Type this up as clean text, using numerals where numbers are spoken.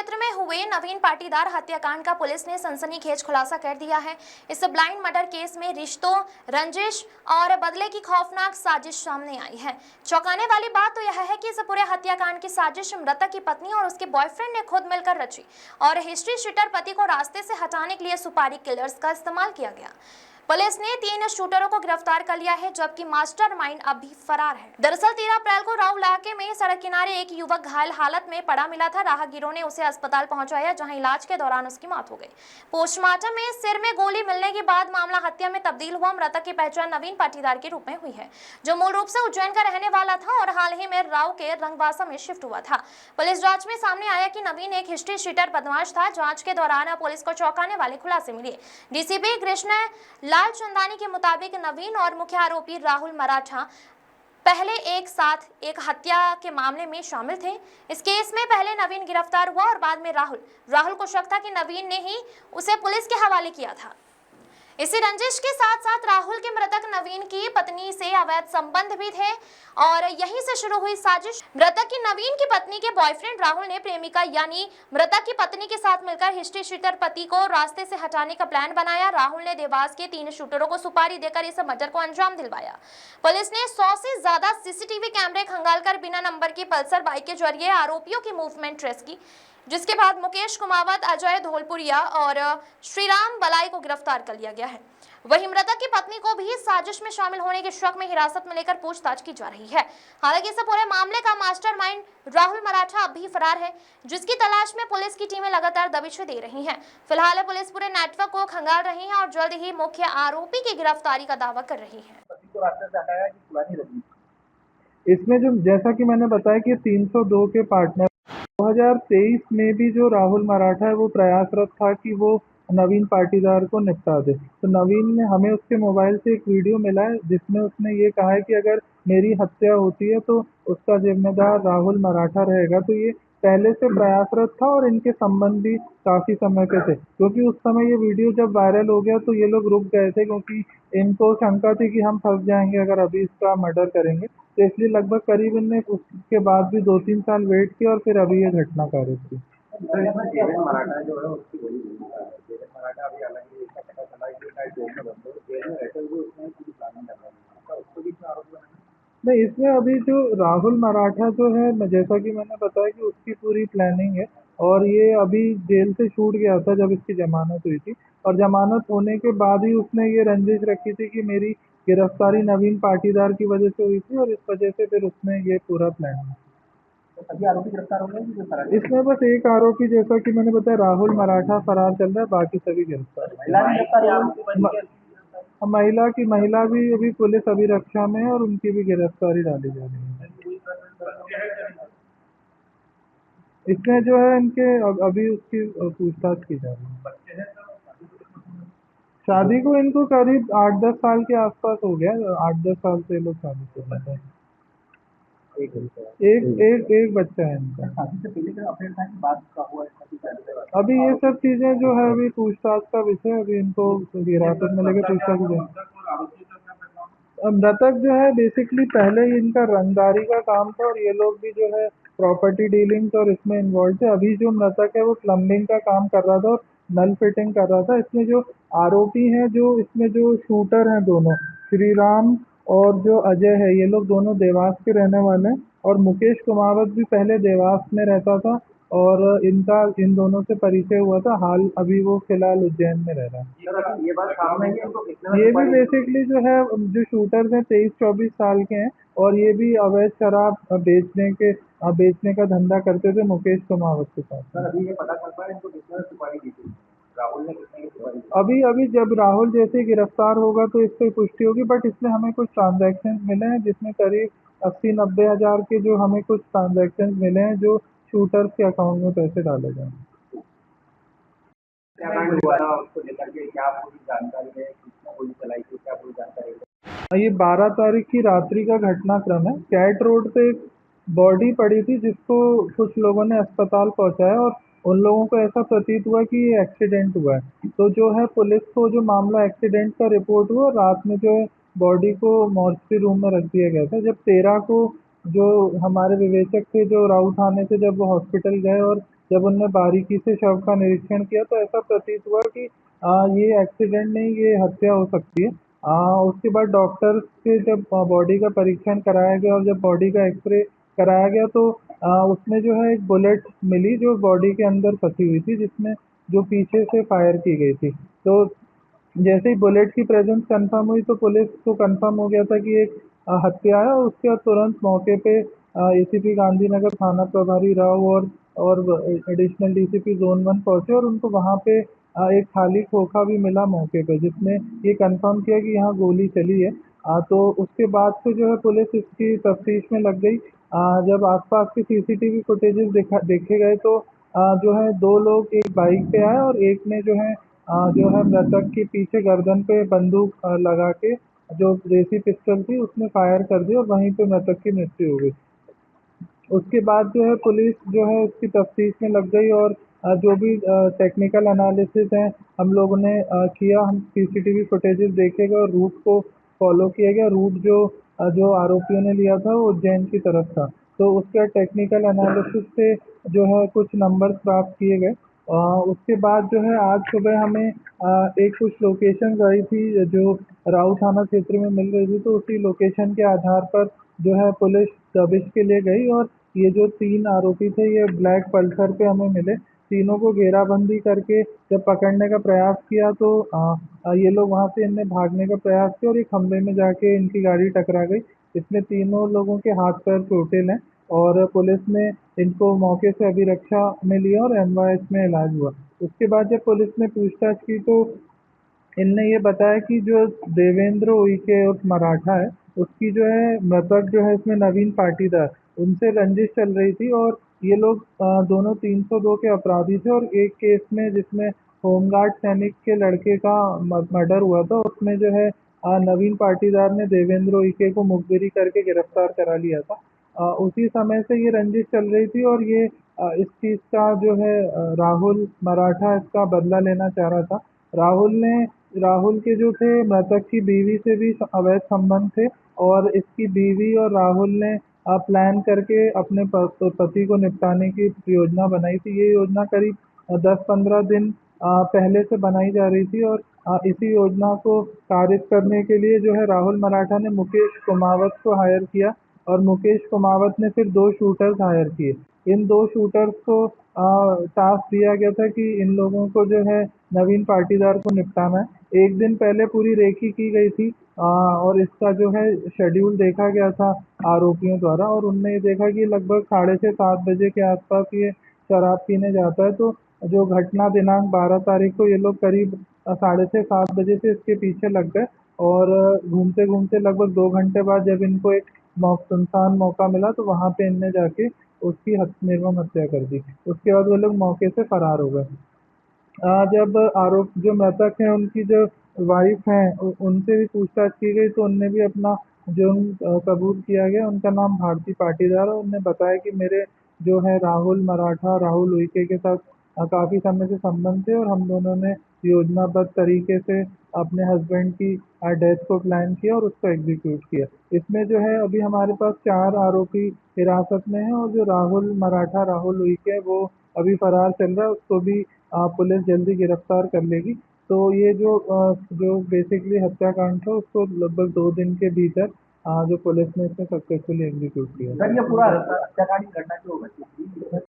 क्षेत्र में हुए नवीन पाटीदार हत्याकांड का पुलिस ने सनसनीखेज खुलासा कर दिया है। इस ब्लाइंड मर्डर केस में रिश्तों, रंजिश और बदले की खौफनाक साजिश सामने आई है। चौंकाने वाली बात तो यह है कि इस पूरे हत्याकांड की साजिश मृतक की पत्नी और उसके बॉयफ्रेंड ने खुद मिलकर रची और हिस्ट्री शीटर पति को रास्ते से हटाने के लिए सुपारी किलर्स का इस्तेमाल किया गया। पुलिस ने 3 शूटरों को गिरफ्तार कर लिया है, जबकि मास्टरमाइंड अब भी फरार है। दरअसल 13 अप्रैल को राउ इलाके में सड़क किनारे एक युवक घायल हालत में पड़ा मिला था। राहगीरों ने उसे अस्पताल पहुंचाया, जहां इलाज के दौरान उसकी मौत हो गई। पोस्टमार्टम में सिर में गोली मिलने के बाद मामला हत्या में तब्दील हुआ। मृतक की पहचान नवीन पाटीदार के रूप में हुई है, जो मूल रूप से उज्जैन का रहने वाला था और हाल ही में राउ के रंगवासा में शिफ्ट हुआ था। पुलिस जांच में सामने आया कि नवीन एक हिस्ट्री शीटर बदमाश था। जांच के दौरान पुलिस को चौंकाने वाले खुलासे मिले। डीसीपी कृष्ण लाल चंदानी के मुताबिक नवीन और मुख्य आरोपी राहुल मराठा पहले एक साथ एक हत्या के मामले में शामिल थे। इस केस में पहले नवीन गिरफ्तार हुआ और बाद में राहुल को शक था कि नवीन ने ही उसे पुलिस के हवाले किया था। इसी रंजिश के साथ साथ राहुल के मृतक नवीन की पत्नी से अवैध संबंध भी थे और यहीं से शुरू हुई साजिश। मृतक की नवीन की पत्नी के बॉयफ्रेंड राहुल ने प्रेमिका यानी मृतक की पत्नी के साथ मिलकर हिस्ट्री शीटर पति को रास्ते से हटाने का प्लान बनाया। राहुल ने देवास के 3 शूटरों को सुपारी देकर इस मर्डर को अंजाम दिलवाया। पुलिस ने 100 से ज्यादा सीसीटीवी कैमरे खंगालकर बिना नंबर की पल्सर बाइक के जरिए आरोपियों की मूवमेंट ट्रेस की, जिसके बाद मुकेश कुमावत, अजय धौलपुरिया और श्रीराम बलाई को गिरफ्तार कर लिया गया है। वहीं मृतक की पत्नी को भी साजिश में शामिल होने के शक में हिरासत में लेकर पूछताछ की जा रही है। हालांकि इस पूरे मामले का मास्टरमाइंड राहुल मराठा अब भी फरार है, जिसकी तलाश में पुलिस की टीमें लगातार दबिशें दे रही हैं। फिलहाल पुलिस पूरे नेटवर्क को खंगाल रही है और जल्द ही मुख्य आरोपी की गिरफ्तारी का दावा कर रही है। इसमें जो जैसा कि मैंने बताया कि 302 के पार्टनर 2023 में भी जो राहुल मराठा है वो प्रयासरत था कि वो नवीन पाटीदार को निपटा दे। तो नवीन ने हमें उसके मोबाइल से एक वीडियो मिला है जिसमें उसने ये कहा है कि अगर मेरी हत्या होती है तो उसका जिम्मेदार राहुल मराठा रहेगा। तो ये पहले से प्रयासरत था और इनके संबंध भी काफी समय के थे, क्योंकि उस समय ये वीडियो जब वायरल हो गया तो ये लोग रुक गए थे, क्योंकि इनको शंका थी कि हम फंस जाएंगे अगर अभी इसका मर्डर करेंगे। तो इसलिए लगभग करीब इनने उसके बाद भी 2-3 साल वेट किया और फिर अभी ये घटना कारित की। मराठा जो है उसकी वही मराठा अभी हालांकि इसका पता चला कि शायद जेल में बंद हो, जेल में रहते हुए उसने पूरी प्लानिंग कर रहा है, उसको भी आरोप लगाना। नहीं, इसमें अभी जो राहुल मराठा जो है, जैसा कि मैंने बताया कि उसकी पूरी प्लानिंग है और ये अभी जेल से छूट गया था जब इसकी जमानत हुई थी, और जमानत होने के बाद ही उसने ये रंजिश रखी थी कि मेरी गिरफ्तारी नवीन पाटीदार की वजह से हुई थी और इस वजह से फिर उसने ये पूरा प्लान। सभी आरोपी गिरफ्तार हो गए? इसमें बस एक आरोपी, जैसा कि मैंने बताया, राहुल मराठा फरार चल रहा है, बाकी सभी गिरफ्तार। महिला भी अभी पुलिस अभिरक्षा में है और उनकी भी गिरफ्तारी डाली जा रही है। इसमें जो है इनके अभी उसकी पूछताछ की जा रही है। शादी को इनको करीब 8-10 साल के आसपास हो गया। 8-10 साल से लोग शादी कर रहे हैं। एक बच्चा है इनका। शादी से पहले का अफेयर था कि बाद का हुआ? अभी ये सब चीजें जो है अभी पूछताछ का विषय, अभी इनको हिरासत में लेकर पूछताछ की जाए। मृतक जो है बेसिकली पहले ही इनका रंगदारी का काम था और ये लोग भी जो है प्रॉपर्टी डीलिंग्स और इसमें इन्वॉल्व थे। अभी जो मृतक है वो प्लम्बिंग का काम कर रहा था और नल फिटिंग कर रहा था। इसमें जो आरोपी हैं, जो इसमें जो शूटर हैं, दोनों श्रीराम और जो अजय है, ये लोग दोनों देवास के रहने वाले हैं और मुकेश कुमावत भी पहले देवास में रहता था और इन दोनों से परिचय हुआ था। अभी वो फिलहाल उज्जैन में रह रहा है। ये बात सामने है, ये भी बेसिकली जो है जो शूटर्स हैं 23-24 साल के हैं और ये भी अवैध शराब बेचने का धंधा करते थे मुकेश कुमावत के साथ। सर अभी ये पता चल पाया इनको कितने सुपारी दी थी? राहुल ने कितने की सुपारी दी? अभी जब राहुल जैसे गिरफ्तार होगा तो इस पर पुष्टि होगी, बट इसमें हमें कुछ ट्रांजैक्शन मिले हैं जिसमें करीब 80-90 हज़ार के जो हमें कुछ ट्रांजैक्शन मिले हैं जो शूटर्स के अकाउंट में पैसे डाले गए। ये 12 तारीख की रात्रि का घटनाक्रम है। कैट रोड पे एक बॉडी पड़ी थी जिसको कुछ लोगों ने अस्पताल पहुंचाया और उन लोगों को ऐसा प्रतीत हुआ कि ये एक्सीडेंट हुआ है। तो जो है पुलिस को जो मामला एक्सीडेंट का रिपोर्ट हुआ, रात में जो है बॉडी को मॉर्चरी रूम में रख दिया गया था। जब 13 को जो हमारे विवेचक थे जो राउ थाने से जब वो हॉस्पिटल गए और जब उनने बारीकी से शव का निरीक्षण किया तो ऐसा प्रतीत हुआ कि ये एक्सीडेंट नहीं, ये हत्या हो सकती है। उसके बाद डॉक्टर्स के जब बॉडी का परीक्षण कराया गया और जब बॉडी का एक्सरे कराया गया तो उसमें जो है एक बुलेट मिली जो बॉडी के अंदर फंसी हुई थी, जिसमें जो पीछे से फायर की गई थी। तो जैसे ही बुलेट की प्रेजेंस कंफर्म हुई तो पुलिस को कंफर्म हो गया था कि एक हत्या है, और उसके बाद तुरंत मौके पे एसीपी गांधीनगर थाना प्रभारी राव और एडिशनल डीसीपी जोन 1 पहुंचे और उनको वहां पे एक खाली खोखा भी मिला मौके पे, जिसने ये कंफर्म किया कि यहाँ गोली चली है। तो उसके बाद से जो है पुलिस इसकी तफ्तीश में लग गई। जब आसपास के सीसीटीवी फुटेजेस देखे गए तो जो है दो लोग एक बाइक पे आए और एक ने जो है मृतक के पीछे गर्दन पे बंदूक लगा के जो देसी पिस्टल थी उसने फायर कर दी और वहीं पे मृतक की मृत्यु हो गई। उसके बाद जो है पुलिस जो है उसकी तफ्तीश में लग गई और जो भी टेक्निकल एनालिसिस है हम लोगों ने किया। हम सीसीटीवी फुटेजेस देखे गए और रूट को फॉलो किया गया। रूट जो आरोपियों ने लिया था वो उज्जैन की तरफ था। तो उसके टेक्निकल एनालिसिस से जो है कुछ नंबर्स प्राप्त किए गए। उसके बाद जो है आज सुबह हमें एक कुछ लोकेशन आई थी जो राऊ थाना क्षेत्र में मिल रही थी, तो उसी लोकेशन के आधार पर जो है पुलिस दबिश के लिए गई और ये जो 3 आरोपी थे ये ब्लैक पल्सर पे हमें मिले। तीनों को घेराबंदी करके जब पकड़ने का प्रयास किया तो ये लोग वहाँ से इनने भागने का प्रयास किया और एक खंभे में जाके इनकी गाड़ी टकरा गई। इसमें तीनों लोगों के हाथ पैर चोटिल हैं और पुलिस ने इनको मौके से अभिरक्षा में लिया और एमवाइएच में इलाज हुआ। उसके बाद जब पुलिस ने पूछताछ की तो इनने ये बताया कि जो देवेंद्र उइके उर्फ मराठा है, उसकी जो है मृतक जो है इसमें नवीन पाटीदार, उनसे रंजिश चल रही थी और ये लोग दोनों 302 के अपराधी थे और एक केस में जिसमें होमगार्ड सैनिक के लड़के का मर्डर हुआ था, उसमें जो है नवीन पाटीदार ने देवेंद्र उइके को मुखबिरी करके गिरफ्तार करा लिया था। उसी समय से ये रंजिश चल रही थी और ये इस चीज़ का जो है राहुल मराठा इसका बदला लेना चाह रहा था। राहुल के जो थे मृतक की बीवी से भी अवैध संबंध थे और इसकी बीवी और राहुल ने प्लान करके अपने पति को निपटाने की योजना बनाई थी। ये योजना करीब 10-15 दिन पहले से बनाई जा रही थी और इसी योजना को कारित करने के लिए जो है राहुल मराठा ने मुकेश कुमावत को हायर किया और मुकेश कुमावत ने फिर 2 शूटर्स हायर किए। इन 2 शूटर्स को टास्क दिया गया था कि इन लोगों को जो है नवीन पाटीदार को निपटाना है। एक दिन पहले पूरी रेकी की गई थी और इसका जो है शेड्यूल देखा गया था आरोपियों द्वारा और उनने ये देखा कि लगभग 6:30-7 बजे के आसपास ये शराब पीने जाता है। तो जो घटना दिनांक 12 तारीख को ये लोग करीब 6:30-7 बजे से इसके पीछे लग गए और घूमते-घूमते लगभग 2 घंटे बाद जब इनको एक सुनसान मौका मिला तो वहाँ पे इनने जाके उसकी निर्मम हत्या कर दी। उसके बाद वो लोग मौके से फरार हो गए। जब आरोप जो मृतक हैं उनकी जो वाइफ हैं उनसे भी पूछताछ की गई तो उनने भी अपना जुर्म कबूल किया गया। उनका नाम भारती पाटीदार है। उन्होंने बताया कि मेरे जो है राहुल मराठा, राहुल उइके के साथ काफ़ी समय से संबंध थे और हम दोनों ने योजनाबद्ध तरीके से अपने हस्बैंड की डेथ को प्लान किया और उसको एग्जीक्यूट किया। इसमें जो है अभी हमारे पास 4 आरोपी हिरासत में हैं और जो राहुल मराठा, राहुल उइके वो अभी फरार चल रहा है, उसको भी पुलिस जल्दी गिरफ्तार कर लेगी। तो ये जो बेसिकली हत्याकांड था उसको लगभग 2 दिन के भीतर जो पुलिस ने इसमें सक्सेसफुली एग्जीक्यूट किया। सर ये पूरा हत्याकांड की घटना क्यों घटी?